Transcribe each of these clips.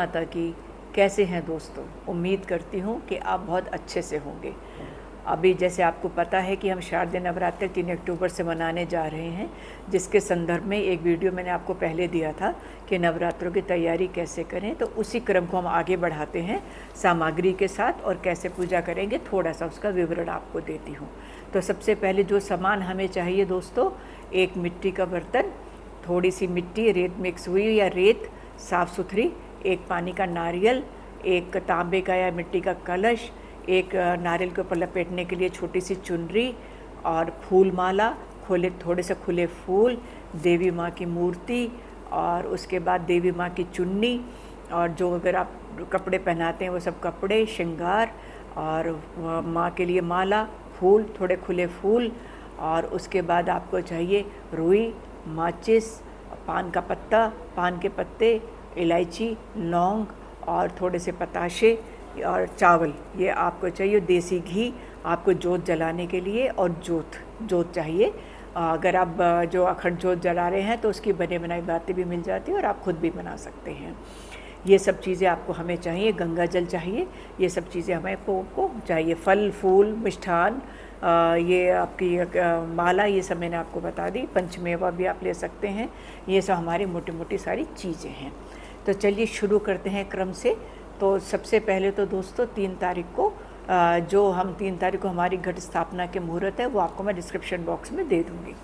माता की। कैसे हैं दोस्तों? उम्मीद करती हूँ कि आप बहुत अच्छे से होंगे। अभी जैसे आपको पता है कि हम शारदीय नवरात्र 3 अक्टूबर से मनाने जा रहे हैं, जिसके संदर्भ में एक वीडियो मैंने आपको पहले दिया था कि नवरात्रों की तैयारी कैसे करें। तो उसी क्रम को हम आगे बढ़ाते हैं सामग्री के साथ, और कैसे पूजा करेंगे थोड़ा सा उसका विवरण आपको देती हूँ। तो सबसे पहले जो सामान हमें चाहिए दोस्तों, एक मिट्टी का बर्तन, थोड़ी सी मिट्टी रेत मिक्स हुई या रेत साफ़ सुथरी, एक पानी का नारियल, एक तांबे का या मिट्टी का कलश, एक नारियल के ऊपर लपेटने के लिए छोटी सी चुनरी और फूल माला, थोड़े से खुले फूल, देवी माँ की मूर्ति, और उसके बाद देवी माँ की चुन्नी, और जो अगर आप कपड़े पहनाते हैं वो सब कपड़े, श्रृंगार, और माँ के लिए माला, फूल, थोड़े खुले फूल। और उसके बाद आपको चाहिए रुई, माचिस, पान का पत्ता, पान के पत्ते, इलायची, लौंग और थोड़े से पताशे और चावल। ये आपको चाहिए। देसी घी आपको जोत जलाने के लिए, और जोत चाहिए। अगर आप जो अखंड जोत जला रहे हैं तो उसकी बने बनाई बातें भी मिल जाती है, और आप खुद भी बना सकते हैं। ये सब चीज़ें आपको हमें चाहिए। गंगा जल चाहिए। ये सब चीज़ें हमें को चाहिए। फल फूल मिष्ठान, ये आपकी माला, ये सब मैंने आपको बता दी। पंचमेवा भी आप ले सकते हैं। ये सब हमारी मोटी मोटी सारी चीज़ें हैं। तो चलिए शुरू करते हैं क्रम से। तो सबसे पहले तो दोस्तों 3 तारीख को जो हम 3 तारीख को हमारी घट स्थापना के मुहूर्त है, वो आपको मैं डिस्क्रिप्शन बॉक्स में दे दूँगी।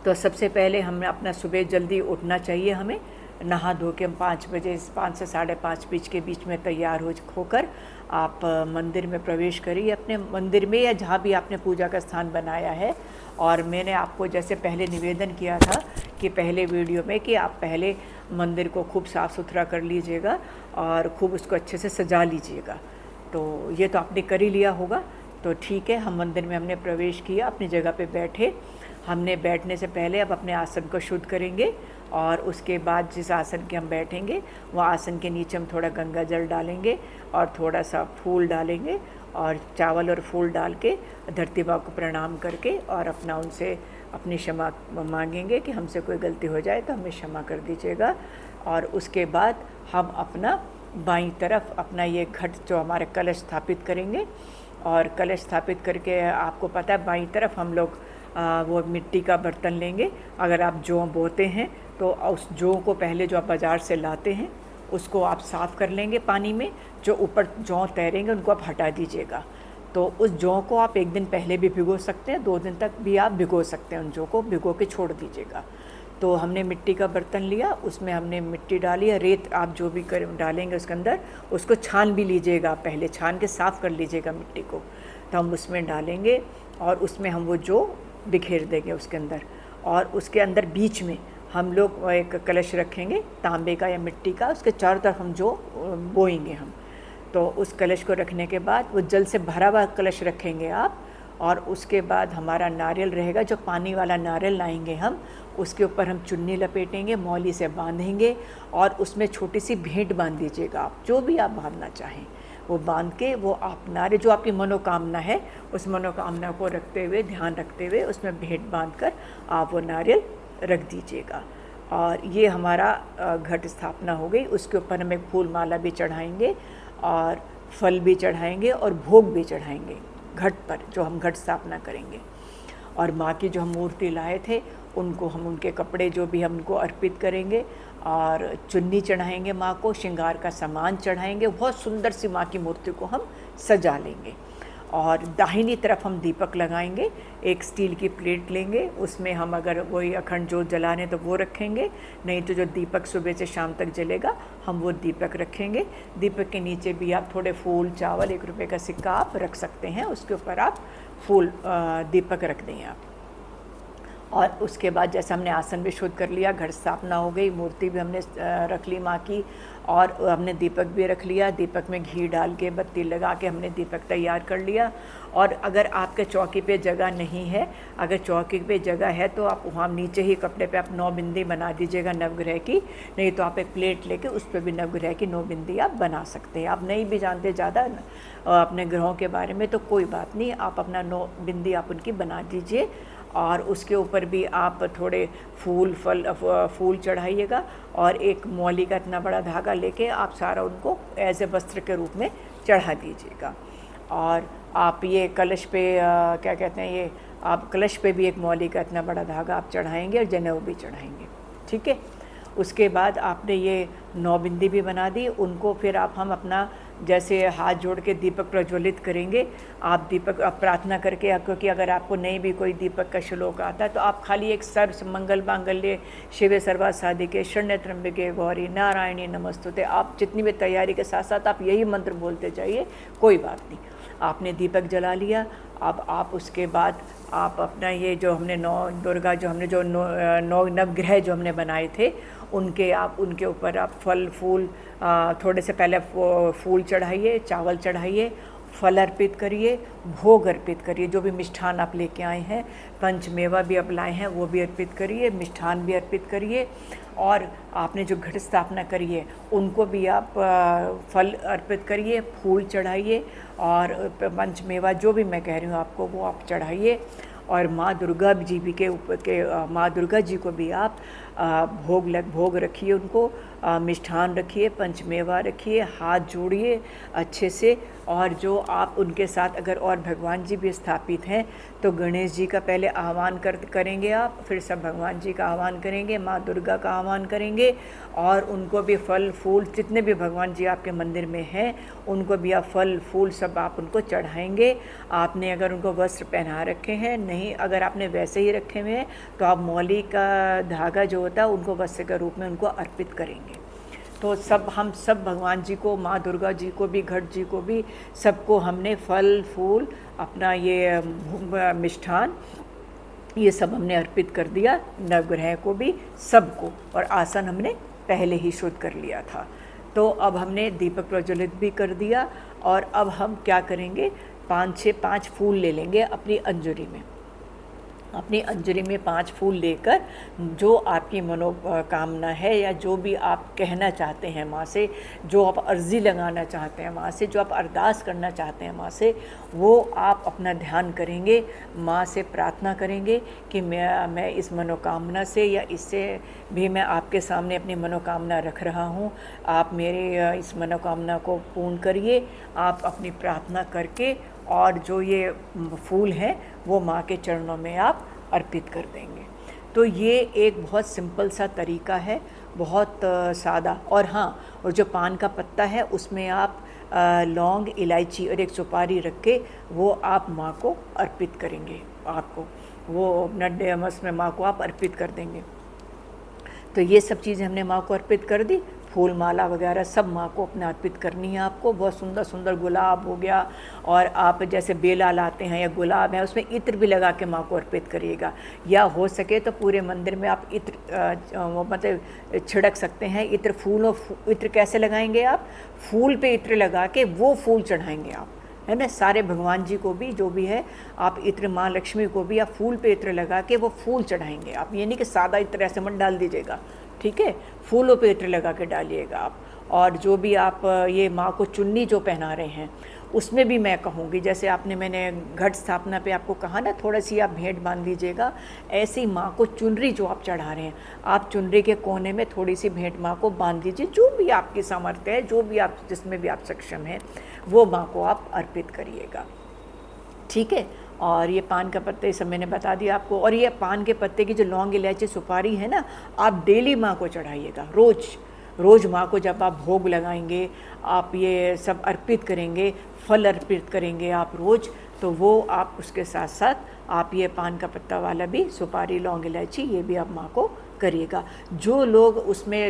तो सबसे पहले हमें अपना सुबह जल्दी उठना चाहिए। हमें नहा धो के हम 5 बजे, 5 से 5:30 बीच के बीच में तैयार होकर आप मंदिर में प्रवेश करिए, अपने मंदिर में या जहाँ भी आपने पूजा का स्थान बनाया है। और मैंने आपको जैसे पहले निवेदन किया था कि पहले वीडियो में, कि आप पहले मंदिर को खूब साफ़ सुथरा कर लीजिएगा और खूब उसको अच्छे से सजा लीजिएगा। तो ये तो आपने कर ही लिया होगा। तो ठीक है, हम मंदिर में हमने प्रवेश किया, अपनी जगह पे बैठे। हमने बैठने से पहले अब अपने आसन को शुद्ध करेंगे, और उसके बाद जिस आसन के हम बैठेंगे वह आसन के नीचे हम थोड़ा गंगा जल डालेंगे और थोड़ा सा फूल डालेंगे, और चावल और फूल डाल के धरती माँ को प्रणाम करके और अपना उनसे अपनी क्षमा मांगेंगे कि हमसे कोई गलती हो जाए तो हमें क्षमा कर दीजिएगा। और उसके बाद हम अपना बाईं तरफ अपना ये घट जो हमारे कलश स्थापित करेंगे, और कलश स्थापित करके आपको पता है बाईं तरफ हम लोग वो मिट्टी का बर्तन लेंगे। अगर आप जौ बोते हैं तो उस जौ को पहले जो आप बाज़ार से लाते हैं उसको आप साफ़ कर लेंगे पानी में। जो ऊपर जौ तैरेंगे उनको आप हटा दीजिएगा। तो उस जौ को आप 1 दिन पहले भी भिगो सकते हैं, 2 दिन तक भी आप भिगो सकते हैं। उन जौ को भिगो के छोड़ दीजिएगा। तो हमने मिट्टी का बर्तन लिया, उसमें हमने मिट्टी डाली है, रेत आप जो भी डालेंगे उसके अंदर, उसको छान भी लीजिएगा। पहले छान के साफ़ कर लीजिएगा मिट्टी को। तो हम उसमें डालेंगे और उसमें हम वो जौ बिखेर देंगे उसके अंदर। और उसके अंदर बीच में हम लोग एक कलश रखेंगे तांबे का या मिट्टी का, उसके चारों तरफ हम जो बोएंगे हम। तो उस कलश को रखने के बाद वो जल से भरा हुआ कलश रखेंगे आप, और उसके बाद हमारा नारियल रहेगा, जो पानी वाला नारियल लाएंगे हम, उसके ऊपर हम चुन्नी लपेटेंगे, मौली से बांधेंगे, और उसमें छोटी सी भेंट बांध दीजिएगा। आप जो भी आप बांधना चाहें वो बांध के, वो आप नारियल जो आपकी मनोकामना है उस मनोकामना को रखते हुए, ध्यान रखते हुए उसमें भेंट बांध कर आप वो नारियल रख दीजिएगा। और ये हमारा घट स्थापना हो गई। उसके ऊपर हम एक फूल माला भी चढ़ाएंगे और फल भी चढ़ाएंगे और भोग भी चढ़ाएंगे घट पर, जो हम घट स्थापना करेंगे। और माँ की जो हम मूर्ति लाए थे उनको हम, उनके कपड़े जो भी हम उनको अर्पित करेंगे, और चुन्नी चढ़ाएंगे माँ को, श्रृंगार का सामान चढ़ाएंगे। बहुत सुंदर सी माँ की मूर्ति को हम सजा लेंगे। और दाहिनी तरफ हम दीपक लगाएंगे। एक स्टील की प्लेट लेंगे, उसमें हम अगर वही अखंड जोत जलाने तो वो रखेंगे, नहीं तो जो दीपक सुबह से शाम तक जलेगा हम वो दीपक रखेंगे। दीपक के नीचे भी आप थोड़े फूल, चावल, 1 रुपये का सिक्का आप रख सकते हैं। उसके ऊपर आप फूल दीपक रख दें आप। और उसके बाद जैसे हमने आसन भी शुद्ध कर लिया, घट स्थापना हो गई, मूर्ति भी हमने रख ली माँ की, और हमने दीपक भी रख लिया। दीपक में घी डाल के, बत्ती लगा के हमने दीपक तैयार कर लिया। और अगर आपके चौकी पे जगह नहीं है, अगर चौकी पे जगह है तो आप वहाँ नीचे ही कपड़े पे आप 9 बिंदी बना दीजिएगा नवग्रह की। नहीं तो आप एक प्लेट लेके उस पर भी नवग्रह की 9 बिंदी आप बना सकते हैं। आप नहीं भी जानते ज़्यादा अपने ग्रहों के बारे में तो कोई बात नहीं, आप अपना 9 बिंदी आप उनकी बना दीजिए। और उसके ऊपर भी आप थोड़े फूल चढ़ाइएगा और एक मौली का इतना बड़ा धागा लेके आप सारा उनको एज ए वस्त्र के रूप में चढ़ा दीजिएगा। और आप ये कलश पे क्या कहते हैं, ये आप कलश पे भी एक मौली का इतना बड़ा धागा आप चढ़ाएंगे और जनेऊ भी चढ़ाएंगे। ठीक है, उसके बाद आपने ये 9 बिंदी भी बना दी, उनको फिर हम अपना जैसे हाथ जोड़ के दीपक प्रज्वलित करेंगे। आप दीपक प्रार्थना करके, क्योंकि अगर आपको नहीं भी कोई दीपक का श्लोक आता है तो आप खाली एक सर्व मंगल मांगल्ये शिवे सर्वा साधिके शरण्य त्र्यंबके गौरी नारायणी नमस्तुते, आप जितनी भी तैयारी के साथ साथ आप यही मंत्र बोलते जाइए, कोई बात नहीं। आपने दीपक जला लिया। अब आप उसके बाद आप अपना ये जो हमने दुर्गा जो हमने जो नौ नवग्रह जो हमने बनाए थे उनके ऊपर आप फल फूल थोड़े से पहले फूल चढ़ाइए, चावल चढ़ाइए, फल अर्पित करिए, भोग अर्पित करिए। जो भी मिष्ठान आप लेके आए हैं, पंचमेवा भी आप लाए हैं वो भी अर्पित करिए, मिष्ठान भी अर्पित करिए। और आपने जो घट स्थापना करी है उनको भी आप फल अर्पित करिए, फूल चढ़ाइए और पंचमेवा जो भी मैं कह रही हूँ आपको वो आप चढ़ाइए। और माँ दुर्गा जी भी माँ दुर्गा जी को भी आप भोग रखिए, उनको मिष्ठान रखिए, पंचमेवा रखिए, हाथ जोड़िए अच्छे से। और जो आप उनके साथ अगर और भगवान जी भी स्थापित हैं तो गणेश जी का पहले आह्वान करेंगे आप, फिर सब भगवान जी का आह्वान करेंगे, माँ दुर्गा का आह्वान करेंगे और उनको भी फल फूल, जितने भी भगवान जी आपके मंदिर में हैं उनको भी आप फल फूल सब आप उनको चढ़ाएंगे। आपने अगर उनको वस्त्र पहना रखे हैं, नहीं अगर आपने वैसे ही रखे हुए हैं तो आप मौली का धागा जो होता है उनको वस्त्र के रूप में उनको अर्पित करेंगे। तो हम सब भगवान जी को, माँ दुर्गा जी को भी, घट जी को भी, सबको हमने फल फूल अपना ये मिष्ठान ये सब हमने अर्पित कर दिया, नवग्रह को भी सबको। और आसन हमने पहले ही शुद्ध कर लिया था। तो अब हमने दीपक प्रज्वलित भी कर दिया और अब हम क्या करेंगे, 5 फूल ले लेंगे अपनी अंजलि में। अपनी अंजलि में 5 फूल लेकर जो आपकी मनोकामना है या जो भी आप कहना चाहते हैं माँ से, जो आप अर्जी लगाना चाहते हैं माँ से, जो आप अरदास करना चाहते हैं माँ से, वो आप अपना ध्यान करेंगे, माँ से प्रार्थना करेंगे कि मैं इस मनोकामना से या इससे भी मैं आपके सामने अपनी मनोकामना रख रहा हूँ, आप मेरे इस मनोकामना को पूर्ण करिए। आप अपनी प्रार्थना करके और जो ये फूल हैं वो माँ के चरणों में आप अर्पित कर देंगे। तो ये एक बहुत सिंपल सा तरीका है, बहुत सादा। और हाँ, और जो पान का पत्ता है उसमें आप लौंग, इलायची और एक सुपारी रख के वो आप माँ को अर्पित करेंगे। आपको वो नड्डेमस में माँ को आप अर्पित कर देंगे। तो ये सब चीज़ें हमने माँ को अर्पित कर दी, फूल माला वगैरह सब माँ को अपने अर्पित करनी है आपको। बहुत सुंदर सुंदर गुलाब हो गया, और आप जैसे बेला लाते हैं या गुलाब है उसमें इत्र भी लगा के माँ को अर्पित करिएगा। या हो सके तो पूरे मंदिर में आप इत्र मतलब छिड़क सकते हैं इत्र। इत्र कैसे लगाएंगे आप, फूल पे इत्र लगा के वो फूल चढ़ाएंगे आप, है ना। सारे भगवान जी को भी जो भी है आप इत्र, माँ लक्ष्मी को भी आप फूल पे इत्र लगा के वो फूल चढ़ाएंगे आप। ये नहीं कि सादा इत्र ऐसे मत डाल दीजिएगा, ठीक है, फूलों पे इत्र लगा के डालिएगा आप। और जो भी आप ये माँ को चुन्नी जो पहना रहे हैं उसमें भी मैं कहूँगी, जैसे मैंने घट स्थापना पे आपको कहा ना थोड़ा सी आप भेंट बांध लीजिएगा, ऐसी माँ को चुनरी जो आप चढ़ा रहे हैं आप चुनरी के कोने में थोड़ी सी भेंट माँ को बांध दीजिए। जो भी आपकी सामर्थ्य है, जो भी आप जिसमें भी आप सक्षम हैं वो माँ को आप अर्पित करिएगा, ठीक है। और ये पान का पत्ते ये सब मैंने बता दिया आपको। और ये पान के पत्ते की जो लौंग, इलायची, सुपारी है ना, आप डेली माँ को चढ़ाइएगा। रोज़ माँ को जब आप भोग लगाएंगे, आप ये सब अर्पित करेंगे, फल अर्पित करेंगे आप रोज़, तो वो आप उसके साथ साथ आप ये पान का पत्ता वाला भी, सुपारी, लौंग, इलायची, ये भी आप माँ को करिएगा। जो लोग उसमें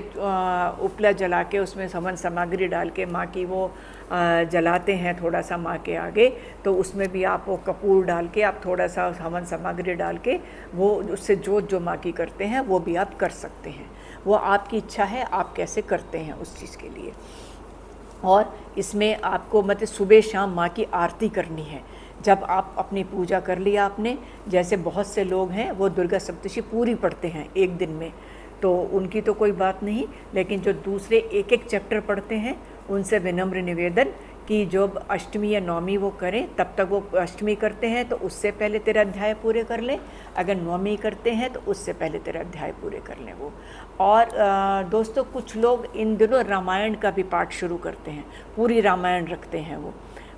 उपला जला के उसमें हवन सामग्री डाल के माँ की वो जलाते हैं थोड़ा सा माँ के आगे, तो उसमें भी आप वो कपूर डाल के आप थोड़ा सा हवन सामग्री डाल के वो उससे जोत जो माँ की करते हैं वो भी आप कर सकते हैं। वो आपकी इच्छा है, आप कैसे करते हैं उस चीज़ के लिए। और इसमें आपको मतलब सुबह शाम माँ की आरती करनी है। जब आप अपनी पूजा कर लिया आपने, जैसे बहुत से लोग हैं वो दुर्गा सप्तशती पूरी पढ़ते हैं एक दिन में, तो उनकी तो कोई बात नहीं, लेकिन जो दूसरे एक एक चैप्टर पढ़ते हैं उनसे विनम्र निवेदन कि जब अष्टमी या नवमी वो करें तब तक वो अष्टमी करते हैं तो उससे पहले 13 अध्याय पूरे कर लें, अगर नवमी करते हैं तो उससे पहले 13 अध्याय पूरे कर लें वो। और दोस्तों कुछ लोग इन दिनों रामायण का भी पाठ शुरू करते हैं, पूरी रामायण रखते हैं, वो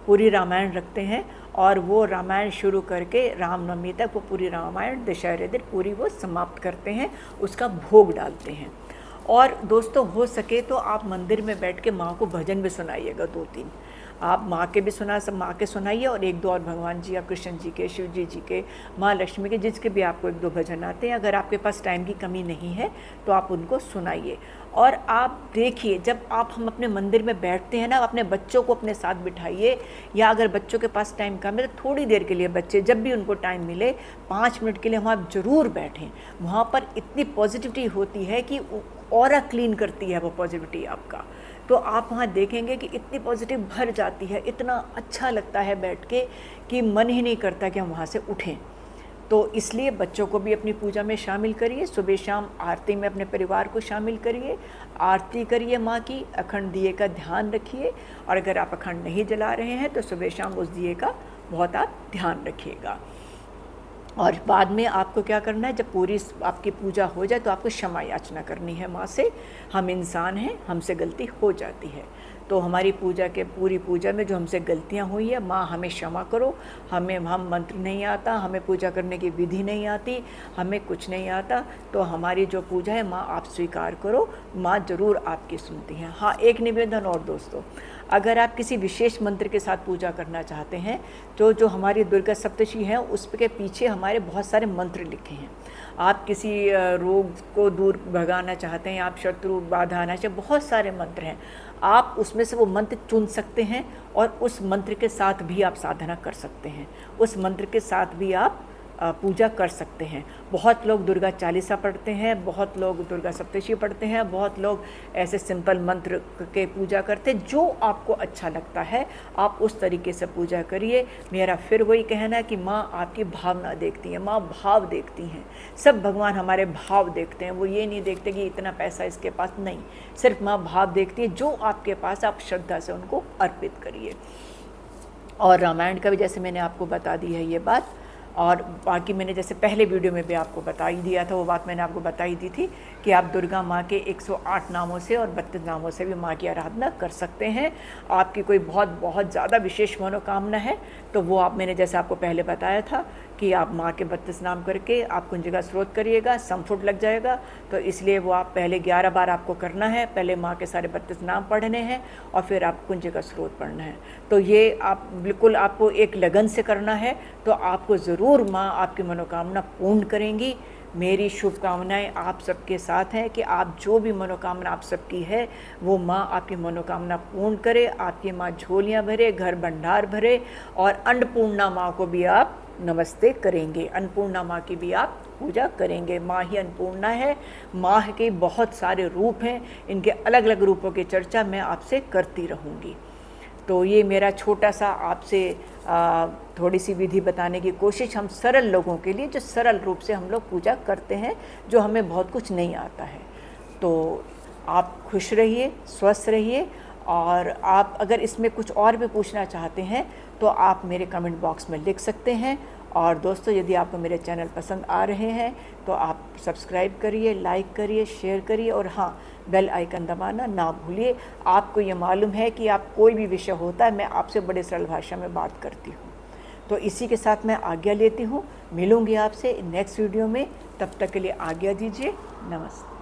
पूरी रामायण रखते हैं और वो रामायण शुरू करके रामनवमी तक वो पूरी रामायण दशहरे दिन पूरी वो समाप्त करते हैं, उसका भोग डालते हैं। और दोस्तों हो सके तो आप मंदिर में बैठ के माँ को भजन भी सुनाइएगा, 2-3 आप माँ के भी माँ के सुनाइए और 1-2 और भगवान जी या कृष्ण जी के, शिव जी के, माँ लक्ष्मी के, जिसके भी आपको 1-2 भजन आते हैं। अगर आपके पास टाइम की कमी नहीं है तो आप उनको सुनाइए। और आप देखिए जब हम अपने मंदिर में बैठते हैं ना, अपने बच्चों को अपने साथ बिठाइए, या अगर बच्चों के पास टाइम कम है तो थोड़ी देर के लिए बच्चे जब भी उनको टाइम मिले 5 मिनट के लिए वहाँ ज़रूर बैठें। वहाँ पर इतनी पॉजिटिविटी होती है कि ऑरा क्लीन करती है वो पॉजिटिविटी आपका, तो आप वहाँ देखेंगे कि इतनी पॉजिटिव भर जाती है, इतना अच्छा लगता है बैठ के कि मन ही नहीं करता कि हम वहाँ से उठें। तो इसलिए बच्चों को भी अपनी पूजा में शामिल करिए, सुबह शाम आरती में अपने परिवार को शामिल करिए, आरती करिए माँ की, अखंड दिए का ध्यान रखिए। और अगर आप अखंड नहीं जला रहे हैं तो सुबह शाम उस दिए का बहुत आप ध्यान रखिएगा। और बाद में आपको क्या करना है, जब पूरी आपकी पूजा हो जाए तो आपको क्षमा याचना करनी है माँ से। हम इंसान हैं, हमसे गलती हो जाती है, तो हमारी पूरी पूजा में जो हमसे गलतियाँ हुई है माँ हमें क्षमा करो। हम मंत्र नहीं आता, हमें पूजा करने की विधि नहीं आती, हमें कुछ नहीं आता, तो हमारी जो पूजा है माँ आप स्वीकार करो, माँ ज़रूर आपकी सुनती हैं। हाँ, एक निवेदन और दोस्तों, अगर आप किसी विशेष मंत्र के साथ पूजा करना चाहते हैं तो जो हमारी दुर्गा सप्तशती है उसके पीछे हमारे बहुत सारे मंत्र लिखे हैं। आप किसी रोग को दूर भगाना चाहते हैं, आप शत्रु बाधा आना चाहिए, बहुत सारे मंत्र हैं, आप उसमें से वो मंत्र चुन सकते हैं और उस मंत्र के साथ भी आप साधना कर सकते हैं, उस मंत्र के साथ भी आप पूजा कर सकते हैं। बहुत लोग दुर्गा चालीसा पढ़ते हैं, बहुत लोग दुर्गा सप्तशती पढ़ते हैं, बहुत लोग ऐसे सिंपल मंत्र के पूजा करते हैं। जो आपको अच्छा लगता है आप उस तरीके से पूजा करिए। मेरा फिर वही कहना है कि माँ आपकी भावना देखती है, माँ भाव देखती हैं। सब भगवान हमारे भाव देखते हैं, वो ये नहीं देखते कि इतना पैसा इसके पास, नहीं, सिर्फ माँ भाव देखती है। जो आपके पास आप श्रद्धा से उनको अर्पित करिए। और रामायण का भी जैसे मैंने आपको बता दी है ये बात, और बाकी मैंने जैसे पहले वीडियो में भी आपको बता ही दिया था, वो बात मैंने आपको बताई दी थी कि आप दुर्गा माँ के 108 नामों से और 32 नामों से भी माँ की आराधना कर सकते हैं। आपकी कोई बहुत ज़्यादा विशेष मनोकामना है तो वो मैंने जैसे आपको पहले बताया था कि आप माँ के 32 नाम करके आप कुंज का स्रोत करिएगा, संपुट लग जाएगा। तो इसलिए वो आप पहले 11 बार आपको करना है, पहले माँ के सारे 32 नाम पढ़ने हैं और फिर आप कुंज का स्रोत पढ़ना है। तो ये आप बिल्कुल आपको एक लगन से करना है, तो आपको ज़रूर माँ आपकी मनोकामना पूर्ण करेंगी। मेरी शुभकामनाएं आप सबके साथ हैं कि आप जो भी मनोकामना आप सबकी है वो माँ आपकी मनोकामना पूर्ण करे, आपकी माँ झोलियाँ भरे, घर भंडार भरे। और अन्नपूर्णा माँ को भी आप नमस्ते करेंगे, अन्नपूर्णा माँ की भी आप पूजा करेंगे। माँ ही अन्नपूर्णा है, माँ के बहुत सारे रूप हैं, इनके अलग अलग रूपों की चर्चा मैं आपसे करती रहूँगी। तो ये मेरा छोटा सा आपसे थोड़ी सी विधि बताने की कोशिश, हम सरल लोगों के लिए जो सरल रूप से हम लोग पूजा करते हैं, जो हमें बहुत कुछ नहीं आता है। तो आप खुश रहिए, स्वस्थ रहिए। और आप अगर इसमें कुछ और भी पूछना चाहते हैं तो आप मेरे कमेंट बॉक्स में लिख सकते हैं। और दोस्तों यदि आपको मेरे चैनल पसंद आ रहे हैं तो आप सब्सक्राइब करिए, लाइक करिए, शेयर करिए और हाँ, बेल आइकन दबाना ना भूलिए। आपको ये मालूम है कि आप कोई भी विषय होता है मैं आपसे बड़े सरल भाषा में बात करती हूँ। तो इसी के साथ मैं आज्ञा लेती हूँ, मिलूँगी आपसे नेक्स्ट वीडियो में, तब तक के लिए आज्ञा दीजिए। नमस्ते।